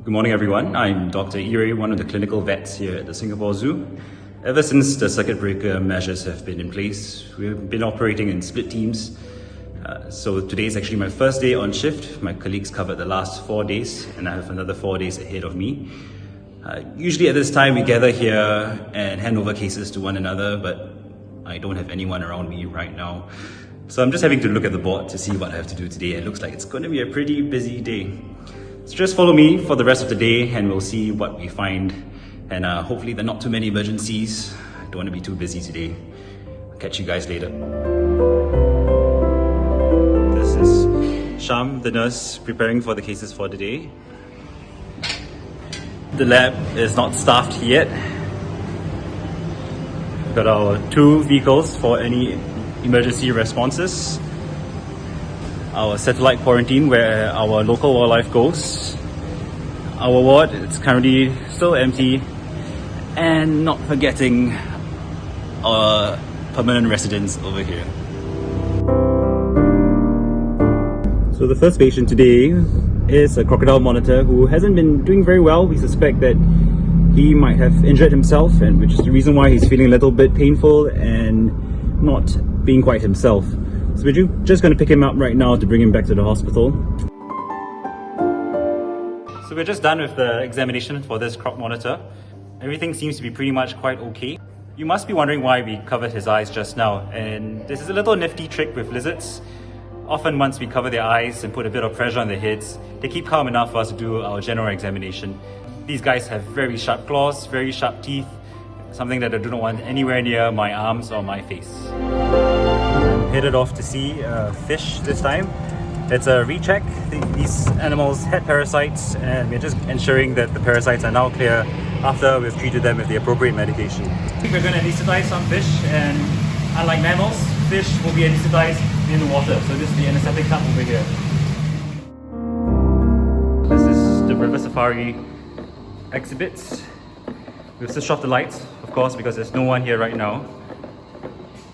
Good morning everyone, I'm Dr Yirui, one of the clinical vets here at the Singapore Zoo. Ever since the circuit breaker measures have been in place, we've been operating in split teams. So today is actually my first day on shift. My colleagues covered the last 4 days and I have another 4 days ahead of me. Usually at this time we gather here and hand over cases to one another, but I don't have anyone around me right now. So I'm just having to look at the board to see what I have to do today. It looks like it's going to be a pretty busy day. So just follow me for the rest of the day and we'll see what we find. And hopefully there are not too many emergencies. I don't want to be too busy today. I'll catch you guys later. This is Sham, the nurse, preparing for the cases for the day. The lab is not staffed yet. We've got our 2 vehicles for any emergency responses. Our satellite quarantine where our local wildlife goes. Our ward, it's currently still empty. And not forgetting our permanent residents over here. So the first patient today is a Crocodile Monitor who hasn't been doing very well. We suspect that he might have injured himself, and which is the reason why he's feeling a little bit painful and not being quite himself. So we're just going to pick him up right now to bring him back to the hospital. So we're just done with the examination for this Croc Monitor. Everything seems to be pretty much quite okay. You must be wondering why we covered his eyes just now, and this is a little nifty trick with lizards. Often once we cover their eyes and put a bit of pressure on their heads, they keep calm enough for us to do our general examination. These guys have very sharp claws, very sharp teeth, something that I do not want anywhere near my arms or my face. I'm headed off to see a fish this time. It's a recheck. These animals had parasites and we're just ensuring that the parasites are now clear after we've treated them with the appropriate medication. We're going to anesthetize some fish, and unlike mammals, fish will be anesthetized in the water. So this is the anesthetic cup over here. This is the river safari exhibits. We've switched off the lights, of course, because there's no one here right now.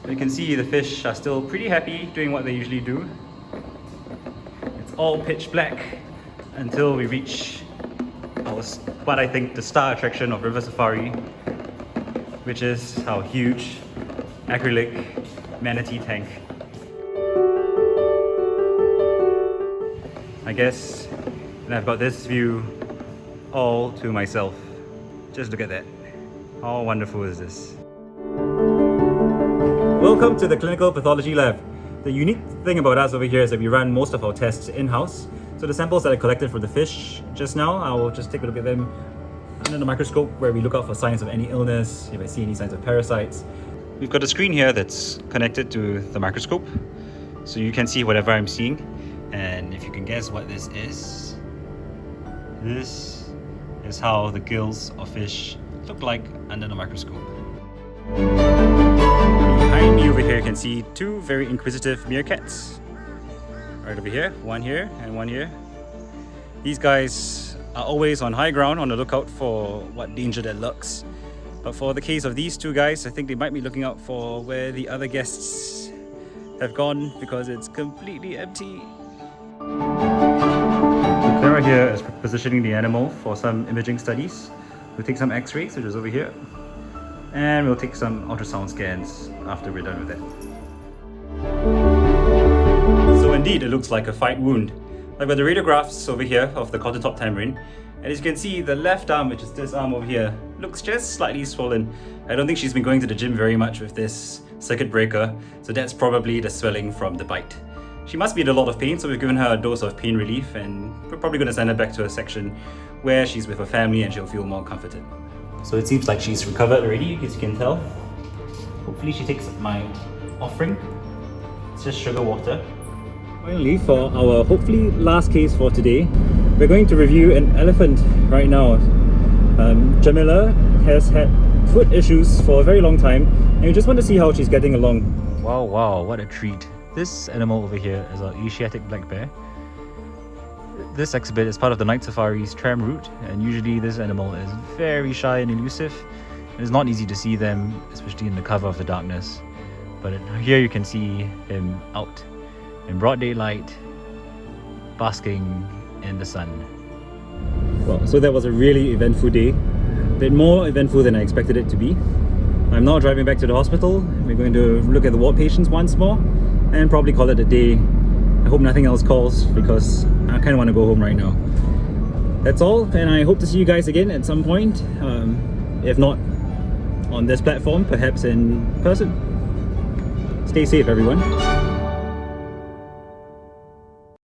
You can see the fish are still pretty happy doing what they usually do. It's all pitch black until we reach what I think the star attraction of River Safari, which is our huge acrylic manatee tank. I guess, and I've got this view all to myself. Just look at that. How wonderful is this? Welcome to the clinical pathology lab. The unique thing about us over here is that we run most of our tests in-house. So the samples that I collected from the fish just now, I will just take a look at them under the microscope where we look out for signs of any illness, if I see any signs of parasites. We've got a screen here that's connected to the microscope, so you can see whatever I'm seeing. And if you can guess what this is how the gills of fish look like under the microscope. Behind me over here you can see 2 very inquisitive meerkats. Right over here, one here and one here. These guys are always on high ground on the lookout for what danger that lurks. But for the case of these 2 guys, I think they might be looking out for where the other guests have gone because it's completely empty. So Clara here is positioning the animal for some imaging studies. We'll take some x-rays, which is over here, and we'll take some ultrasound scans after we're done with it. So indeed, it looks like a fight wound. I've got the radiographs over here of the quarter-top tamarind, and as you can see, the left arm, which is this arm over here, looks just slightly swollen. I don't think she's been going to the gym very much with this circuit breaker, so that's probably the swelling from the bite. She must be in a lot of pain, so we've given her a dose of pain relief, and we're probably going to send her back to a section where she's with her family and she'll feel more comforted. So it seems like she's recovered already, as you can tell. Hopefully she takes my offering. It's just sugar water. Finally, for our hopefully last case for today, we're going to review an elephant right now. Jamila has had foot issues for a very long time, and we just want to see how she's getting along. Wow, what a treat. This animal over here is our Asiatic black bear. This exhibit is part of the Night Safari's tram route, and usually this animal is very shy and elusive. It's not easy to see them, especially in the cover of the darkness. But here you can see him out in broad daylight, basking in the sun. Well, so that was a really eventful day. A bit more eventful than I expected it to be. I'm now driving back to the hospital. We're going to look at the ward patients once more and probably call it a day. I hope nothing else calls because I kind of want to go home right now. That's all, and I hope to see you guys again at some point. If not on this platform, perhaps in person. Stay safe, everyone.